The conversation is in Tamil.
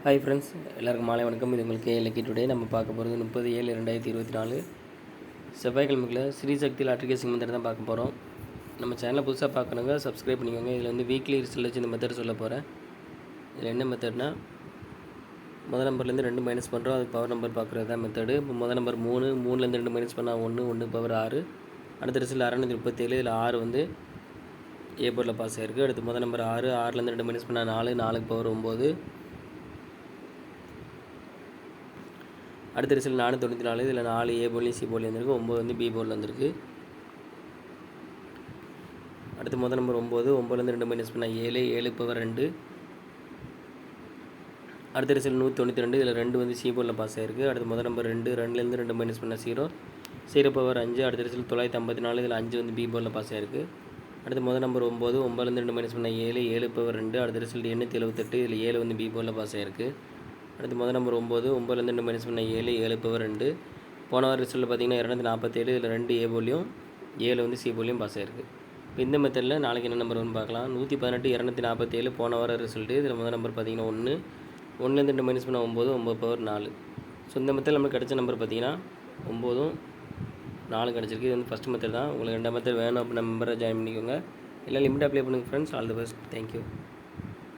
ஹாய் ஃப்ரெண்ட்ஸ், எல்லாருக்கும் மாலை வணக்கம். இது உங்களுக்கு லக்கி டுடே. நம்ம பார்க்க போகிறது 30/7/2024 செவ்வாய்க்கிழமைக்குள்ள ஸ்ரீசக்தி லாட்ரி கேசிங் மெத்தட் தான் பார்க்க போகிறோம். நம்ம சேனலை புதுசாக பார்க்கணுங்க, சப்ஸ்கிரைப் பண்ணிக்கோங்க. இதில் வந்து வீக்லி ரிசல்ட் வச்சு இந்த மெத்தட் சொல்ல போகிறேன். இதில் என்ன மெத்தட்னா, முதல் நம்பர்லேருந்து 2 மைனஸ் பண்ணுறோம், அதுக்கு பவர் நம்பர் பார்க்குறது தான் மெத்தடு. இப்போ முதல் நம்பர் 3, 3லேருந்து 2 மைனஸ் பண்ணால் 1, 1 பவர் 6. அடுத்த ரிசல்ட் 637. இதில் 6 வந்து ஏ போர்டில் பாஸ் ஆகிருக்கு. அடுத்து முதல் நம்பர் 6, 6லேருந்து 2 மைனஸ் பண்ணால் 4, 4க்கு பவர் 9. அடுத்த ரிசல்ட் 494. இதில் 4 ஏ போர்ட்லையும் சி போர்ட்லையும் வந்திருக்கு, 9 வந்து பி போர்டில் வந்திருக்கு. அடுத்து முதல் நம்பர் 9, 9லேருந்து 2 மைனஸ் பண்ணால் 7, 7 பவர் 2. அடுத்த ரிசல்ட் 192. இதில் 2 வந்து சி போர்டில் பாஸ் ஆகிருக்கு. அடுத்து முதல் நம்பர் 2, 2லேருந்து 2 மைனஸ் பண்ணால் 0, 0 பவர் 5. அடுத்த ரிசல்ட் 954. இதில் 5 வந்து பி போர்டில் பாஸ் ஆகிருக்கு. அடுத்து முதல் நம்பர் 9, 9லேருந்து 2 மைனஸ் பண்ணால் 7, 7 பவர் 2. அடுத்த ரிசல்ட் 878. இதில் 7 வந்து பி போர்டில் பாஸ் ஆகிருக்கு. அடுத்து முதல் நம்பர் 9, 9லேருந்து 2 மைனஸ் பண்ணால் 7, 7 பவர் 2. போன வார ரிசல்ட் பார்த்தீங்கன்னா 247. இதில் 2 ஏ போர்ட்லையும் 7 வந்து சி போர்ட்லையும் பாஸ் ஆகிருக்கு. இப்போ இந்த மெத்தடில் நாளைக்கு என்ன நம்பர் ஒன்று பார்க்கலாம். 118, 247 போன வார ரிசல்ட்டு. இதில் முதல் நம்பர் பார்த்தீங்கன்னா 1, 1லேருந்து 2 மைனஸ் பண்ணால் 9, 9 பவர் 4. ஸோ இந்த மெத்தடில் நமக்கு கிடைச்ச நம்பர் பார்த்தீங்கன்னா 9, 4 கிடச்சிருக்கு. இது வந்து ஃபஸ்ட் மெத்தட் தான். உங்களுக்கு 2 மெத்தட் வேணும் அப்படின்னா மெம்பரை ஜாயின் பண்ணிக்கோங்க. எல்லாம் லிமிட் அப்ளை பண்ணுங்கள் friends. All the best. Thank you.